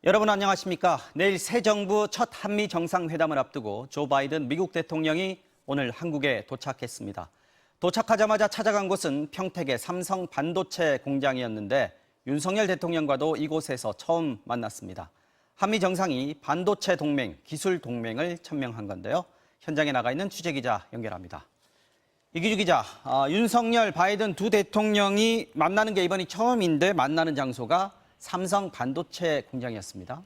여러분 안녕하십니까? 내일 새 정부 첫 한미 정상회담을 앞두고 조 바이든 미국 대통령이 오늘 한국에 도착했습니다. 도착하자마자 찾아간 곳은 평택의 삼성 반도체 공장이었는데 윤석열 대통령과도 이곳에서 처음 만났습니다. 한미 정상이 반도체 동맹, 기술 동맹을 천명한 건데요. 현장에 나가 있는 취재기자 연결합니다. 이기주 기자, 윤석열, 바이든 두 대통령이 만나는 게 이번이 처음인데 만나는 장소가 삼성 반도체 공장이었습니다.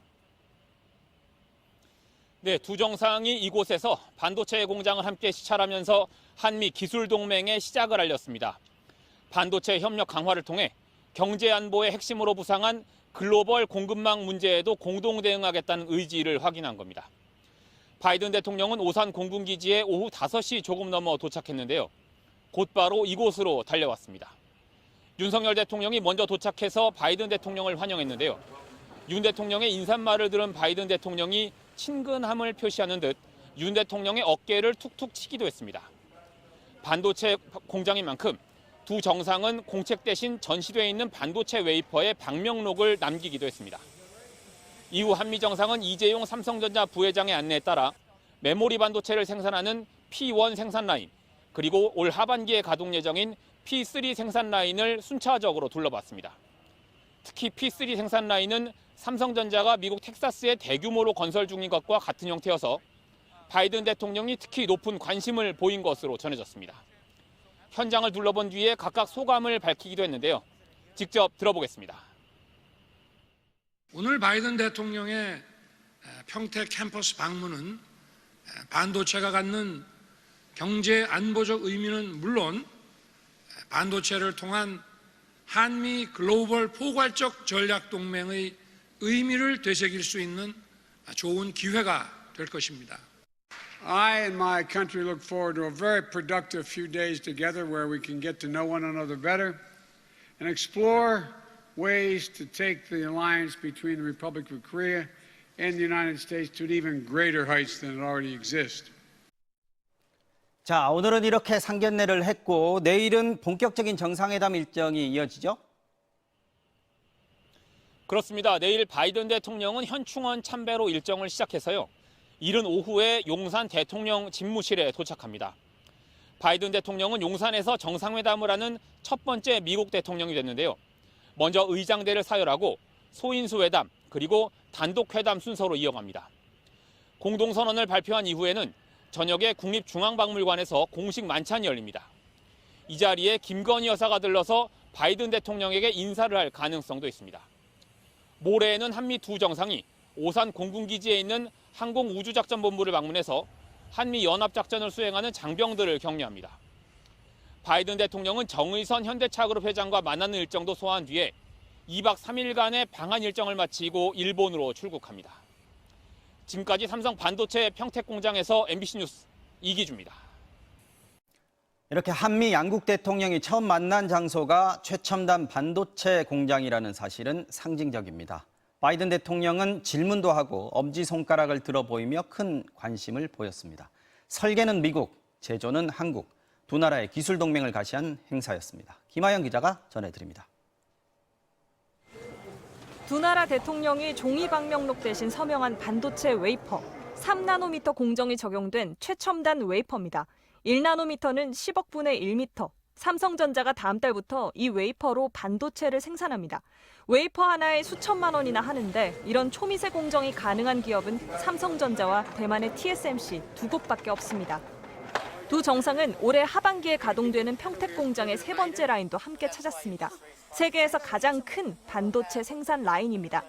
네, 두 정상이 이곳에서 반도체 공장을 함께 시찰하면서 한미 기술 동맹의 시작을 알렸습니다. 반도체 협력 강화를 통해 경제 안보의 핵심으로 부상한 글로벌 공급망 문제에도 공동 대응하겠다는 의지를 확인한 겁니다. 바이든 대통령은 오산 공군기지에 오후 5시 조금 넘어 도착했는데요. 곧바로 이곳으로 달려왔습니다. 윤석열 대통령이 먼저 도착해서 바이든 대통령을 환영했는데요. 윤 대통령의 인사말을 들은 바이든 대통령이 친근함을 표시하는 듯 윤 대통령의 어깨를 툭툭 치기도 했습니다. 반도체 공장인 만큼 두 정상은 공책 대신 전시되어 있는 반도체 웨이퍼의 방명록을 남기기도 했습니다. 이후 한미 정상은 이재용 삼성전자 부회장의 안내에 따라 메모리 반도체를 생산하는 P1 생산 라인, 그리고 올 하반기에 가동 예정인 P3 생산 라인을 순차적으로 둘러봤습니다. 특히 P3 생산 라인은 삼성전자가 미국 텍사스에 대규모로 건설 중인 것과 같은 형태여서 바이든 대통령이 특히 높은 관심을 보인 것으로 전해졌습니다. 현장을 둘러본 뒤에 각각 소감을 밝히기도 했는데요. 직접 들어보겠습니다. 오늘 바이든 대통령의 평택 캠퍼스 방문은 반도체가 갖는 경제 안보적 의미는 물론 반도체를 통한 한미 글로벌 포괄적 전략 동맹의 의미를 되새길 수 있는 좋은 기회가 될 것입니다. I and my country look forward to a very productive few days together where we can get to know one another better and explore ways to take the alliance between the Republic of Korea and the United States to even greater heights than it already exists. 자, 오늘은 이렇게 상견례를 했고 내일은 본격적인 정상회담 일정이 이어지죠? 그렇습니다. 내일 바이든 대통령은 현충원 참배로 일정을 시작해서요. 이른 오후에 용산 대통령 집무실에 도착합니다. 바이든 대통령은 용산에서 정상회담을 하는 첫 번째 미국 대통령이 됐는데요. 먼저 의장대를 사열하고 소인수 회담, 그리고 단독 회담 순서로 이어갑니다. 공동선언을 발표한 이후에는 저녁에 국립중앙박물관에서 공식 만찬이 열립니다. 이 자리에 김건희 여사가 들러서 바이든 대통령에게 인사를 할 가능성도 있습니다. 모레에는 한미 두 정상이 오산 공군기지에 있는 항공우주작전본부를 방문해서 한미 연합작전을 수행하는 장병들을 격려합니다. 바이든 대통령은 정의선 현대차그룹 회장과 만나는 일정도 소화한 뒤에 2박 3일간의 방한 일정을 마치고 일본으로 출국합니다. 지금까지 삼성 반도체 평택 공장에서 MBC 뉴스 이기주입니다. 이렇게 한미 양국 대통령이 처음 만난 장소가 최첨단 반도체 공장이라는 사실은 상징적입니다. 바이든 대통령은 질문도 하고 엄지손가락을 들어 보이며 큰 관심을 보였습니다. 설계는 미국, 제조는 한국, 두 나라의 기술 동맹을 가시한 행사였습니다. 김하영 기자가 전해드립니다. 두 나라 대통령이 종이 방명록 대신 서명한 반도체 웨이퍼, 3나노미터 공정이 적용된 최첨단 웨이퍼입니다. 1나노미터는 10억 분의 1미터. 삼성전자가 다음 달부터 이 웨이퍼로 반도체를 생산합니다. 웨이퍼 하나에 수천만 원이나 하는데 이런 초미세 공정이 가능한 기업은 삼성전자와 대만의 TSMC 두 곳밖에 없습니다. 두 정상은 올해 하반기에 가동되는 평택 공장의 세 번째 라인도 함께 찾았습니다. 세계에서 가장 큰 반도체 생산 라인입니다.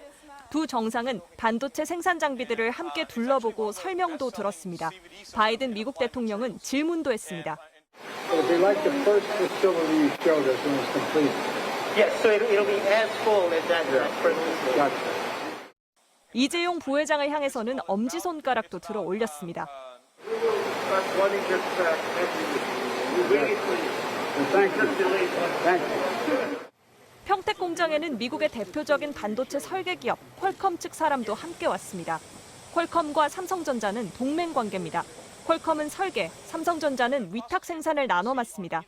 두 정상은 반도체 생산 장비들을 함께 둘러보고 설명도 들었습니다. 바이든 미국 대통령은 질문도 했습니다. It'll be like the first facility you showed us when it's complete. Yes, so it'll be as full as that first facility. Gotcha. 이재용 부회장을 향해서는 엄지손가락도 들어 올렸습니다. What is your Thank you. Thank you. 평택 공장에는 미국의 대표적인 반도체 설계 기업 퀄컴 측 사람도 함께 왔습니다. 퀄컴과 삼성전자는 동맹 관계입니다. 퀄컴은 설계, 삼성전자는 위탁 생산을 나눠 맡습니다.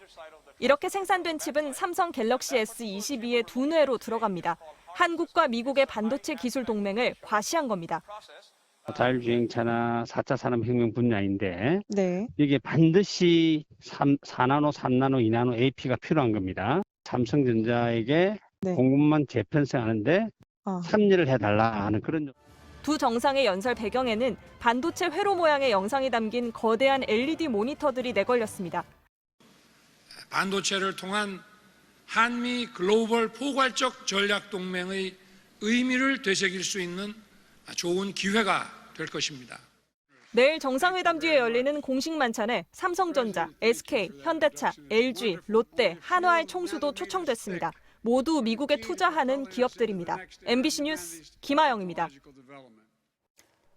이렇게 생산된 칩은 삼성 갤럭시 S22의 두뇌로 들어갑니다. 한국과 미국의 반도체 기술 동맹을 과시한 겁니다. 자율주행차나 4차 산업혁명 분야인데 네. 이게 반드시 4나노, 3나노, 2나노 AP가 필요한 겁니다. 삼성전자에게 네. 공급만 재편성하는데 참여를 해달라 하는 그런. 두 정상의 연설 배경에는 반도체 회로 모양의 영상이 담긴 거대한 LED 모니터들이 내걸렸습니다. 반도체를 통한 한미 글로벌 포괄적 전략 동맹의 의미를 되새길 수 있는 좋은 기회가 될 것입니다. 내일 정상회담 뒤에 열리는 공식 만찬에 삼성전자, SK, 현대차, LG, 롯데, 한화의 총수도 초청됐습니다. 모두 미국에 투자하는 기업들입니다. MBC 뉴스 김아영입니다.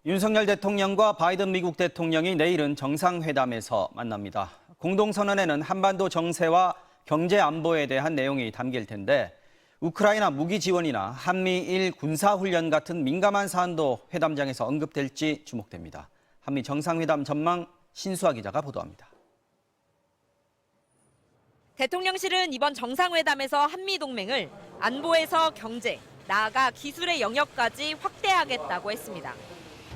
윤석열 대통령과 바이든 미국 대통령이 내일은 정상회담에서 만납니다. 공동선언에는 한반도 정세와 경제 안보에 대한 내용이 담길 텐데 우크라이나 무기 지원이나 한미일 군사훈련 같은 민감한 사안도 회담장에서 언급될지 주목됩니다. 한미 정상회담 전망 신수아 기자가 보도합니다. 대통령실은 이번 정상회담에서 한미동맹을 안보에서 경제, 나아가 기술의 영역까지 확대하겠다고 했습니다.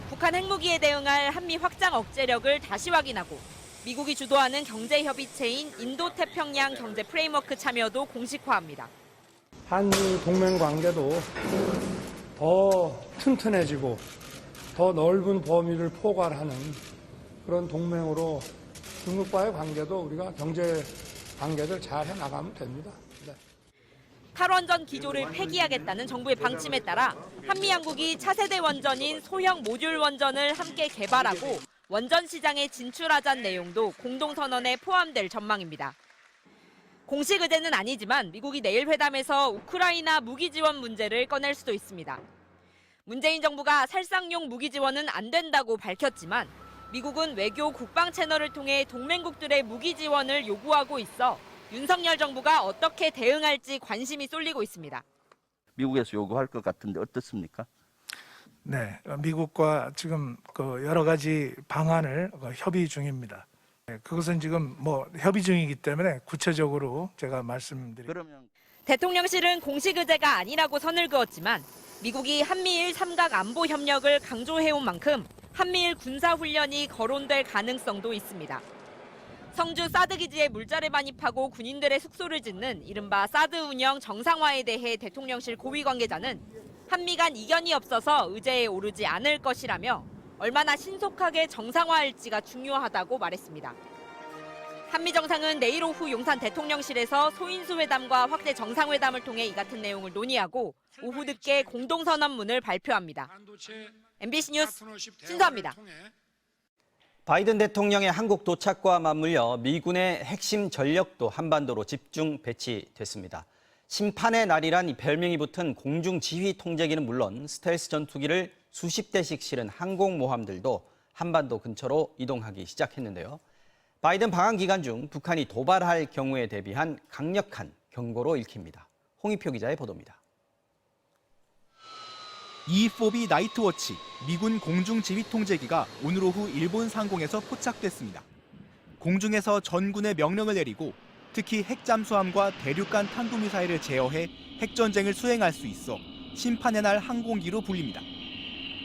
북한 핵무기에 대응할 한미 확장 억제력을 다시 확인하고 미국이 주도하는 경제협의체인 인도태평양 경제 프레임워크 참여도 공식화합니다. 한미 동맹 관계도 더 튼튼해지고 더 넓은 범위를 포괄하는 그런 동맹으로 중국과의 관계도 우리가 경제 관계를 잘 해나가면 됩니다. 네. 탈원전 기조를 폐기하겠다는 정부의 방침에 따라 한미 양국이 차세대 원전인 소형 모듈 원전을 함께 개발하고 원전 시장에 진출하자는 내용도 공동선언에 포함될 전망입니다. 공식 의제는 아니지만 미국이 내일 회담에서 우크라이나 무기 지원 문제를 꺼낼 수도 있습니다. 문재인 정부가 살상용 무기 지원은 안 된다고 밝혔지만 미국은 외교 국방 채널을 통해 동맹국들의 무기 지원을 요구하고 있어 윤석열 정부가 어떻게 대응할지 관심이 쏠리고 있습니다. 미국에서 요구할 것 같은데 어떻습니까? 네, 미국과 지금 여러 가지 방안을 협의 중입니다. 그것은 지금 협의 중이기 때문에 구체적으로 제가 말씀드리겠습니다. 대통령실은 공식 의제가 아니라고 선을 그었지만 미국이 한미일 삼각 안보 협력을 강조해온 만큼 한미일 군사훈련이 거론될 가능성도 있습니다. 성주 사드 기지에 물자를 반입하고 군인들의 숙소를 짓는 이른바 사드 운영 정상화에 대해 대통령실 고위 관계자는 한미 간 이견이 없어서 의제에 오르지 않을 것이라며 얼마나 신속하게 정상화할지가 중요하다고 말했습니다. 한미 정상은 내일 오후 용산 대통령실에서 소인수 회담과 확대 정상회담을 통해 이 같은 내용을 논의하고 오후 늦게 공동선언문을 발표합니다. MBC 뉴스 신수아입니다. 바이든 대통령의 한국 도착과 맞물려 미군의 핵심 전력도 한반도로 집중 배치됐습니다. 심판의 날이란 별명이 붙은 공중지휘 통제기는 물론 스텔스 전투기를 수십 대씩 실은 항공모함들도 한반도 근처로 이동하기 시작했는데요. 바이든 방한 기간 중 북한이 도발할 경우에 대비한 강력한 경고로 읽힙니다. 홍익표 기자의 보도입니다. E-4B 나이트워치 미군 공중지휘통제기가 오늘 오후 일본 상공에서 포착됐습니다. 공중에서 전군의 명령을 내리고 특히 핵잠수함과 대륙간 탄도미사일을 제어해 핵전쟁을 수행할 수 있어 심판의 날 항공기로 불립니다.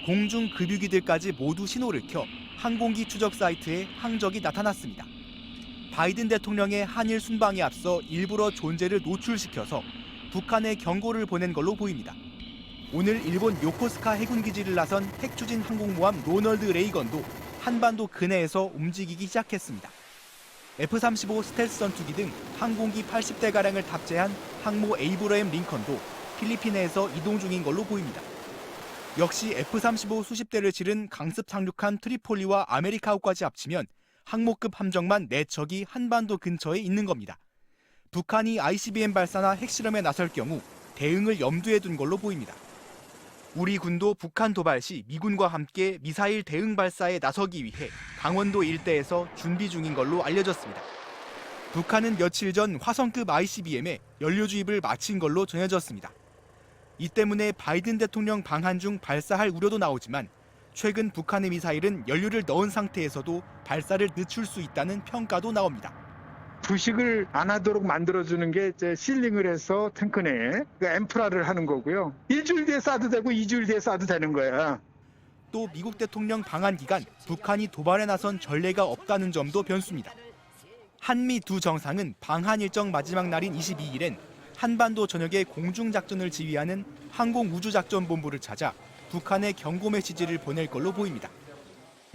공중 급유기들까지 모두 신호를 켜 항공기 추적 사이트에 항적이 나타났습니다. 바이든 대통령의 한일 순방에 앞서 일부러 존재를 노출시켜서 북한에 경고를 보낸 걸로 보입니다. 오늘 일본 요코스카 해군기지를 나선 핵추진 항공모함 로널드 레이건도 한반도 근해에서 움직이기 시작했습니다. F-35 스텔스 전투기 등 항공기 80대가량을 탑재한 항모 에이브러햄 링컨도 필리핀에서 이동 중인 걸로 보입니다. 역시 F-35 수십 대를 실은 강습 상륙한 트리폴리와 아메리카우까지 합치면 항모급 함정만 4척이 한반도 근처에 있는 겁니다. 북한이 ICBM 발사나 핵실험에 나설 경우 대응을 염두에 둔 걸로 보입니다. 우리 군도 북한 도발 시 미군과 함께 미사일 대응 발사에 나서기 위해 강원도 일대에서 준비 중인 걸로 알려졌습니다. 북한은 며칠 전 화성급 ICBM에 연료 주입을 마친 걸로 전해졌습니다. 이 때문에 바이든 대통령 방한 중 발사할 우려도 나오지만 최근 북한의 미사일은 연료를 넣은 상태에서도 발사를 늦출 수 있다는 평가도 나옵니다. 부식을 안 하도록 만들어주는 게 이제 실링을 해서 탱크 내에 엠프라를 하는 거고요. 일주일 뒤에 쏴도 되고 2주일 뒤에 쏴도 되는 거야. 또 미국 대통령 방한 기간 북한이 도발에 나선 전례가 없다는 점도 변수입니다. 한미 두 정상은 방한 일정 마지막 날인 22일엔 한반도 전역의 공중작전을 지휘하는 항공우주작전본부를 찾아 북한에 경고 메시지를 보낼 걸로 보입니다.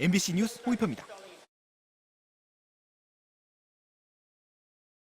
MBC 뉴스 홍익표입니다.